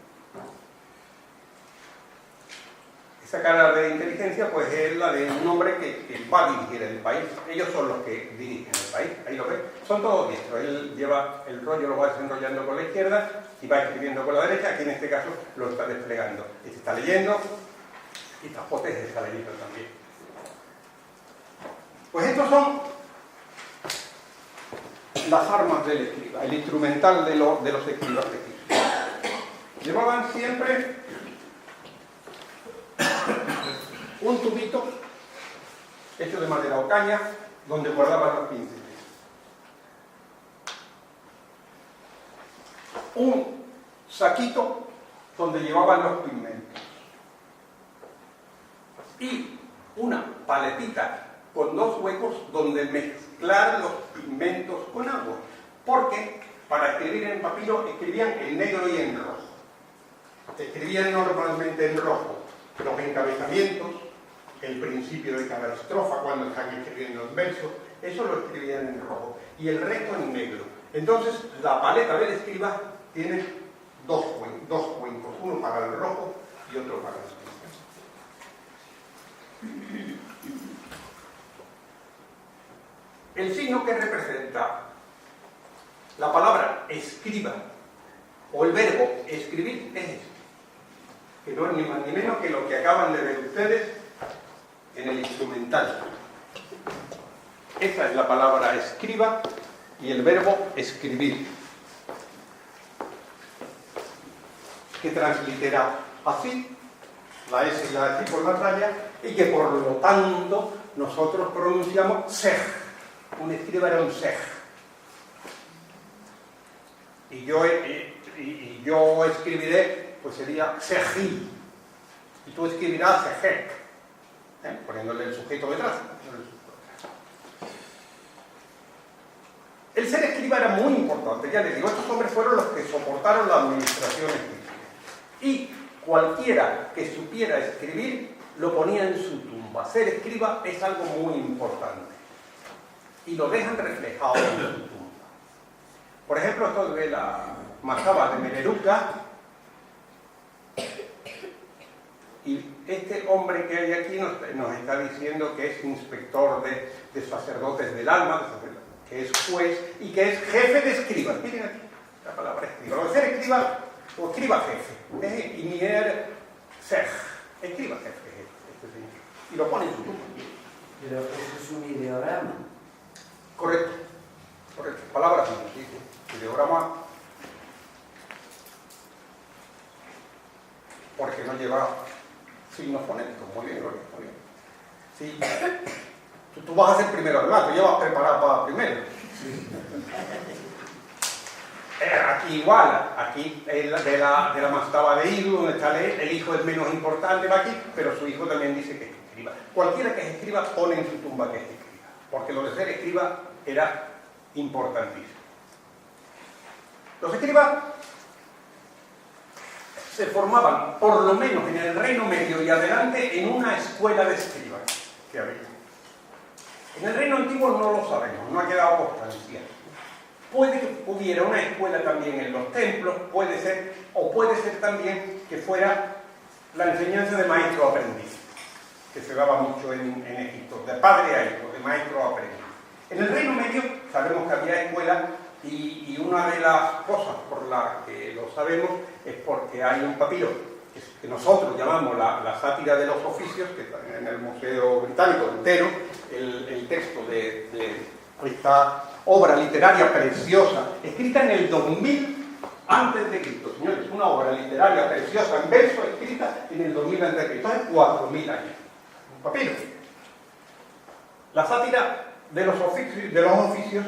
Esa cara de inteligencia pues es la de un hombre que va a dirigir el país. Ellos son los que dirigen el país, ahí lo ven. Son todos diestros. Él lleva el rollo, lo va desenrollando con la izquierda y va escribiendo con la derecha. Aquí en este caso lo está desplegando. Este está leyendo y Tajotes está leyendo también. Pues estos son las armas del escriba, el instrumental de los escribas egipcios. Llevaban siempre un tubito hecho de madera o caña donde guardaban los pinceles. Un saquito donde llevaban los pigmentos. Y una paletita con 2 huecos donde mezclar los pigmentos con agua. Porque para escribir en papiro escribían en negro y en rojo. Escribían normalmente en rojo los encabezamientos, el principio de cada estrofa cuando están escribiendo el verso, eso lo escribían en rojo. Y el resto en negro. Entonces la paleta del escriba tiene dos cuencos, uno para el rojo y otro para el negro. El signo que representa la palabra escriba o el verbo escribir es este, que no es ni más ni menos que lo que acaban de ver ustedes en el instrumental. Esa es la palabra escriba y el verbo escribir, que translitera así, la S y la H por la raya, y que por lo tanto nosotros pronunciamos sej. Un escriba era un sej. Y yo escribiré, pues sería sejí. Y tú escribirás sejek, poniéndole el sujeto detrás. El ser escriba era muy importante, ya les digo, estos hombres fueron los que soportaron la administración egipcia. Y cualquiera que supiera escribir lo ponía en su tumba. Ser escriba es algo muy importante. Y lo dejan reflejado en su tumba. Por ejemplo, esto de la Masaba de Meneruca. Y este hombre que hay aquí nos está diciendo que es inspector de sacerdotes del alma, que es juez y que es jefe de escribas. Miren aquí la palabra escriba. Lo de ser escriba o escriba jefe. Inier sej. Escriba jefe. Y lo pone en su tumba. Pero eso es un ideograma. Correcto. Correcto. Palabras sí. Ideograma. Porque no lleva signos fonéticos. Muy bien, Gloria. Muy bien. Sí. Tú vas a ser primero, ¿verdad? Tú ya vas preparado para primero. Sí. Aquí igual, aquí de la Mastaba de Idu, donde está el hijo es menos importante, va aquí, pero su hijo también dice que es escriba. Cualquiera que es escriba pone en su tumba que es escriba, porque lo de ser escriba era importantísimo. Los escribas se formaban, por lo menos en el Reino Medio y adelante, en una escuela de escribas que había. En el Reino Antiguo no lo sabemos, no ha quedado constancia. Puede que hubiera una escuela también en los templos, puede ser también que fuera la enseñanza de maestro-aprendiz, que se daba mucho en Egipto, de padre a hijo, de maestro-aprendiz. En el Reino Medio sabemos que había escuelas y una de las cosas por las que lo sabemos es porque hay un papiro que nosotros llamamos la sátira de los oficios, que está en el Museo Británico entero, el texto de esta obra literaria preciosa, escrita en el 2000 antes de Cristo, señores, una obra literaria preciosa en verso, escrita en el 2000 antes de Cristo, hace 4000 años, un papiro. La sátira de los oficios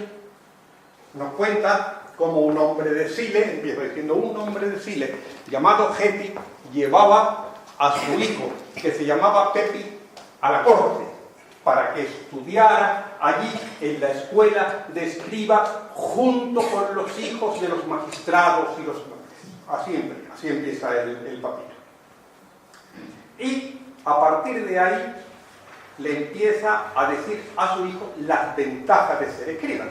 nos cuenta cómo un hombre de Sile, empiezo diciendo un hombre de Sile, llamado Geti, llevaba a su hijo, que se llamaba Pepi, a la corte, para que estudiara allí en la escuela de escriba junto con los hijos de los magistrados y los así empieza el papiro. Y a partir de ahí le empieza a decir a su hijo las ventajas de ser escriba.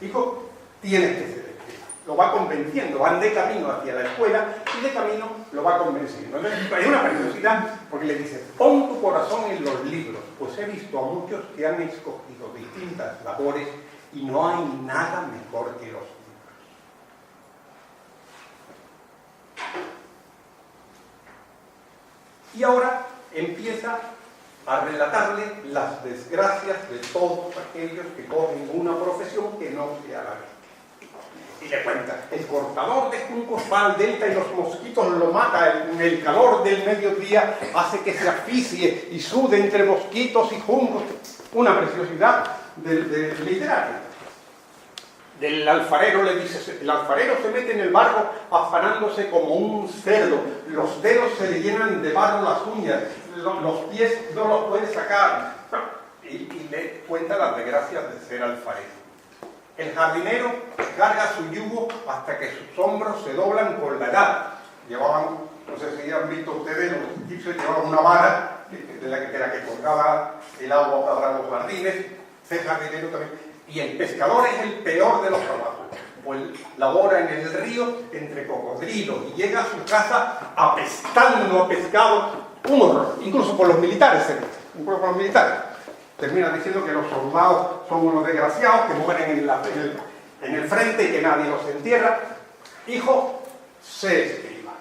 Hijo, tienes que ser escriba. Lo va convenciendo, van de camino hacia la escuela y de camino lo va convenciendo. Hay una preciosidad porque le dice, pon tu corazón en los libros, pues he visto a muchos que han escogido distintas labores y no hay nada mejor que los libros. Y ahora empieza a relatarle las desgracias de todos aquellos que cogen una profesión que no sea la de. Y le cuenta, el cortador de juncos va al delta y los mosquitos lo mata, el calor del mediodía hace que se asfixie y sude entre mosquitos y juncos. Una preciosidad del literario. Del alfarero le dice, el alfarero se mete en el barro afanándose como un cerdo, los dedos se le llenan de barro las uñas, los pies no los puede sacar. Y le cuenta las desgracias de ser alfarero. El jardinero carga su yugo hasta que sus hombros se doblan con la edad. Llevaban, no sé si han visto ustedes, los egipcios llevaban una vara de la que colgaba el agua para los jardines. El jardinero también. Y el pescador es el peor de los trabajos, pues labora en el río entre cocodrilos y llega a su casa apestando a pescado, un horror, incluso por los militares, incluso por los militares. Termina diciendo que los soldados son unos desgraciados que mueren en el frente y que nadie los entierra. Hijo, sé escriba.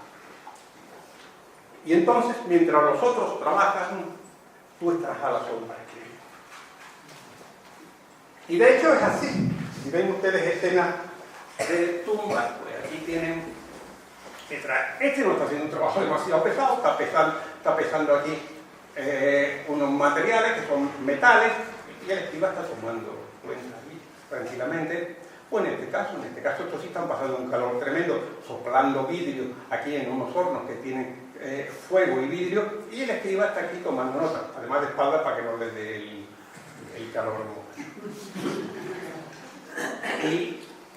Y entonces, mientras los otros trabajan, tú estás a la sombra escribiendo. Y de hecho es así. Si ven ustedes escenas de tumbas, pues aquí tienen que traer. Este no está haciendo un trabajo demasiado pesado, está pesando aquí unos materiales que son metales, y el escriba está tomando cuenta aquí tranquilamente. O en este caso estos sí están pasando un calor tremendo, soplando vidrio aquí en unos hornos que tienen fuego y vidrio, y el escriba está aquí tomando nota, además de espalda para que no le dé el calor.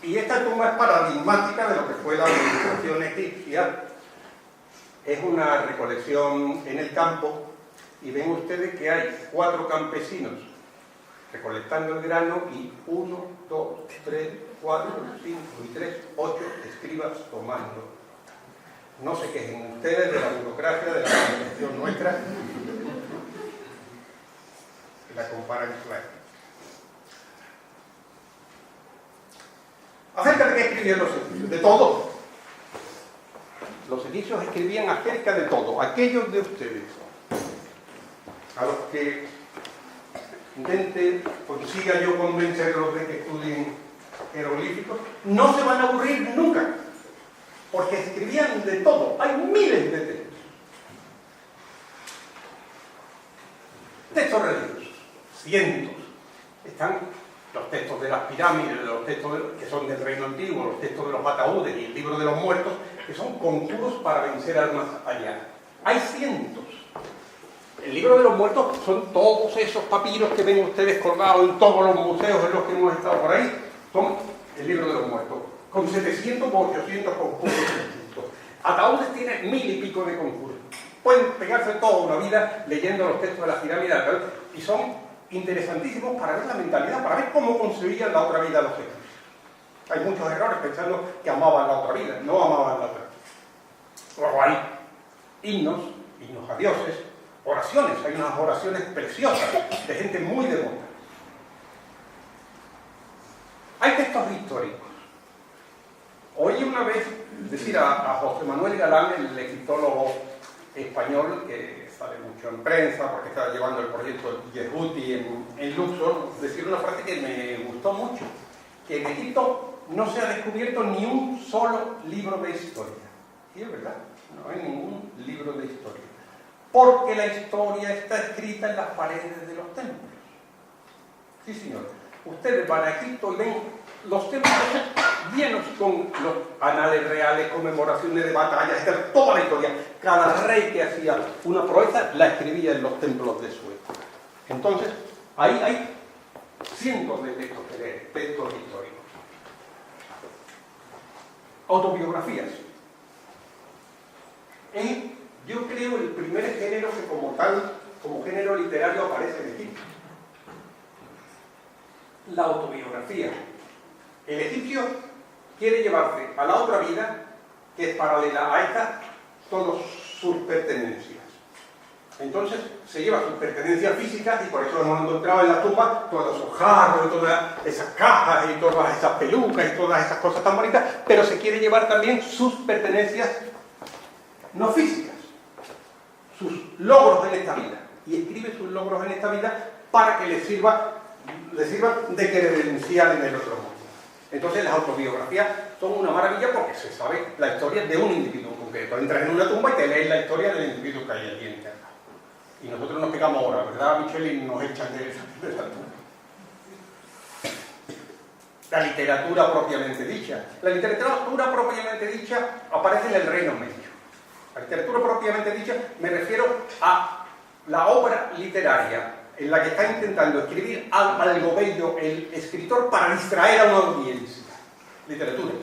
Y esta tumba es paradigmática de lo que fue la administración egipcia. Es una recolección en el campo, y ven ustedes que hay 4 campesinos recolectando el grano y 1, 2, 3, 4, 5 y 3, 8 escribas tomando. No se quejen ustedes de la burocracia, de la administración nuestra, que la comparan con la. ¿Acerca de qué escribían los egipcios? De todo. Los egipcios escribían acerca de todo. Aquellos de ustedes a los que intente, consiga yo convencerlos de que estudien jeroglíficos, no se van a aburrir nunca, porque escribían de todo. Hay miles de textos. Textos religiosos, cientos. Están los textos de las pirámides, los textos que son del Reino Antiguo, los textos de los ataúdes y el libro de los muertos, que son conjuros para vencer al más allá. Hay cientos. El libro de los muertos son todos esos papiros que ven ustedes colgados en todos los museos en los que hemos estado por ahí. Son el libro de los muertos, con 700 o 800 conjuros. Ataúdes tienen 1000 y pico de conjuros. Pueden pegarse toda una vida leyendo los textos de las pirámides y son interesantísimos para ver la mentalidad, para ver cómo concebían la otra vida los egipcios. Hay muchos errores pensando que amaban la otra vida, no amaban la otra vida. Luego hay himnos a dioses, oraciones, hay unas oraciones preciosas de gente muy devota. Hay textos históricos. Oí una vez decir a José Manuel Galán, el egiptólogo español que sale mucho en prensa porque está llevando el proyecto Yehuti en Luxor, decir una frase que me gustó mucho, que en Egipto no se ha descubierto ni un solo libro de historia. Y es verdad, no hay ningún libro de historia. Porque la historia está escrita en las paredes de los templos. Sí, señor. Ustedes van a Egipto y ven los templos llenos con los anales reales, conmemoraciones de batallas, toda la historia. Cada rey que hacía una proeza la escribía en los templos de su época. Entonces, ahí hay cientos de textos históricos. Autobiografías. Yo creo el primer género que como tal, como género literario aparece en Egipto. La autobiografía. El egipcio quiere llevarse a la otra vida, que es paralela a esta, todas sus pertenencias. Entonces se lleva sus pertenencias físicas y por eso hemos encontrado en la tumba todos esos jarros y todas esas cajas y todas esas pelucas y todas esas cosas tan bonitas, pero se quiere llevar también sus pertenencias no físicas, sus logros en esta vida. y escribe sus logros en esta vida para que le sirvan de credencial en el otro mundo. Entonces las autobiografías son una maravilla porque se sabe la historia de un individuo en concreto. Entras en una tumba y te lees la historia del individuo que hay allí enterrado. Y nosotros nos pegamos ahora, ¿verdad, Michelle? Y nos echan de la tumba. La literatura propiamente dicha. La literatura propiamente dicha aparece en el Reino Medio. La literatura propiamente dicha me refiero a la obra literaria en la que está intentando escribir algo bello el escritor para distraer a una audiencia. Literatura.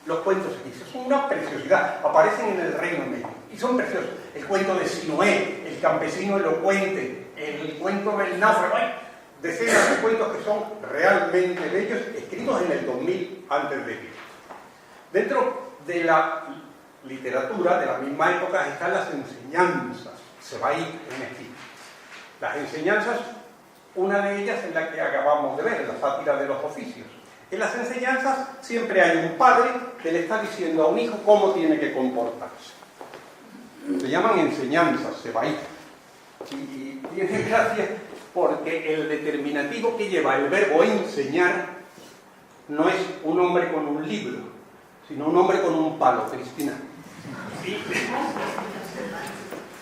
Los cuentos egipcios son una preciosidad, aparecen en el Reino Medio y son preciosos. El cuento de Siloé, el campesino elocuente, el cuento del náufrago, decenas de cuentos que son realmente bellos, escritos en el 2000 a.C. Dentro de la literatura de la misma época están las enseñanzas. Se va a ir en Egipto. Las enseñanzas, una de ellas es la que acabamos de ver, la sátira de los oficios. En las enseñanzas siempre hay un padre que le está diciendo a un hijo cómo tiene que comportarse. Se llaman enseñanzas, se va a ir. Y tiene gracia porque el determinativo que lleva el verbo enseñar no es un hombre con un libro, sino un hombre con un palo, Cristina.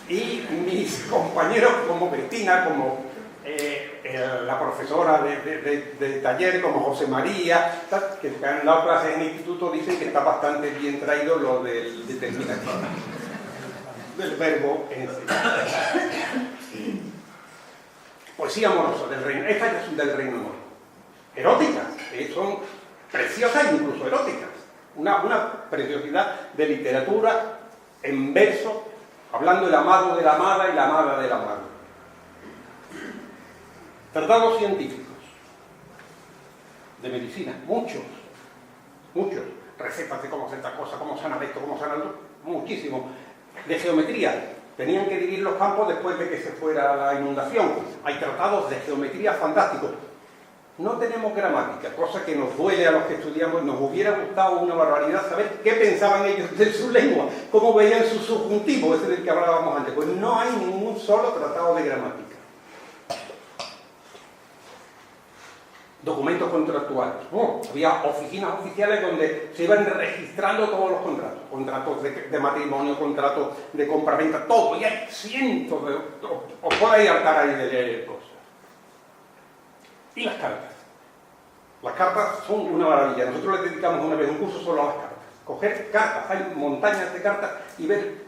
Y mis compañeros como Cristina, como la profesora de taller, como José María, que han dado clases en el instituto, dicen que está bastante bien traído lo del determinativo, del verbo enseñar. Poesía amorosa del reino, esta es del Reino Medio. Eróticas, son preciosas e incluso eróticas. Una preciosidad de literatura en verso, hablando del amado de la amada y la amada del amado. Tratados científicos de medicina, muchos. Recetas de cómo hacer tal cosa, cómo sanar esto, cómo sanar otro, muchísimo. De geometría, tenían que dividir los campos después de que se fuera la inundación. Hay tratados de geometría fantásticos. No tenemos gramática, cosa que nos duele a los que estudiamos. Nos hubiera gustado una barbaridad saber qué pensaban ellos de su lengua, cómo veían su subjuntivo, ese del que hablábamos antes. Pues no hay ningún solo tratado de gramática. Documentos contractuales. Había oficinas oficiales donde se iban registrando todos los contratos. Contratos de matrimonio, contratos de compra-venta, todo. Y hay cientos de... Os podéis hartar ahí de leer cosas. Y las cartas. Las cartas son una maravilla. Nosotros les dedicamos una vez un curso solo a las cartas. Coger cartas, hay montañas de cartas y ver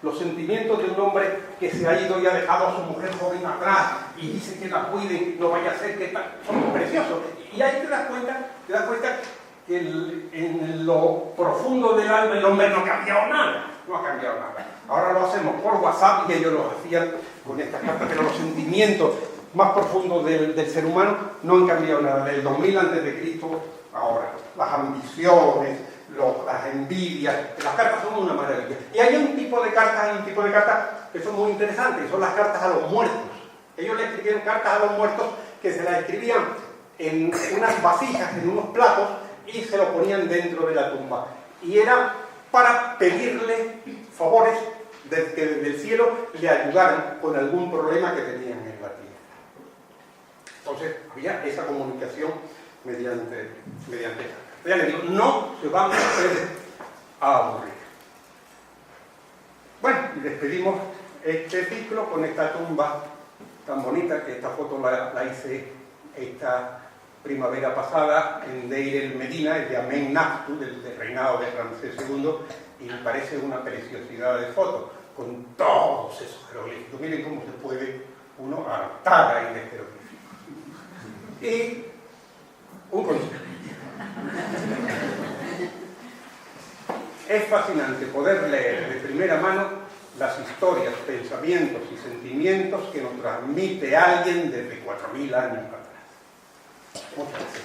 los sentimientos de un hombre que se ha ido y ha dejado a su mujer joven atrás y dice que la cuide, no vaya a ser que tal. Son preciosos. Y ahí te das cuenta que en lo profundo del alma el hombre no ha cambiado nada. No ha cambiado nada. Ahora lo hacemos por WhatsApp y ellos lo hacían con estas cartas, pero los sentimientos más profundos del ser humano no han cambiado nada. Del 2000 a.C. ahora. Las ambiciones, las envidias, las cartas son una maravilla. Y hay un tipo de cartas que son muy interesantes, y son las cartas a los muertos. Ellos le escribían cartas a los muertos que se las escribían en unas vasijas, en unos platos, y se lo ponían dentro de la tumba. Y era para pedirle favores de que desde el cielo le ayudaran con algún problema que tenían en la tierra. Entonces había esa comunicación mediante ya les digo, no se van ustedes a aburrir. Bueno, y despedimos este ciclo con esta tumba tan bonita, que esta foto la hice esta primavera pasada en Deir el Medina, es de Amenhotep, del reinado de Ramsés II, y me parece una preciosidad de foto, con todos esos jeroglíficos. Miren cómo se puede uno adaptar ahí de jeroglíficos. Y un consejo. Es fascinante poder leer de primera mano las historias, pensamientos y sentimientos que nos transmite alguien desde 4000 años atrás. Muchas gracias.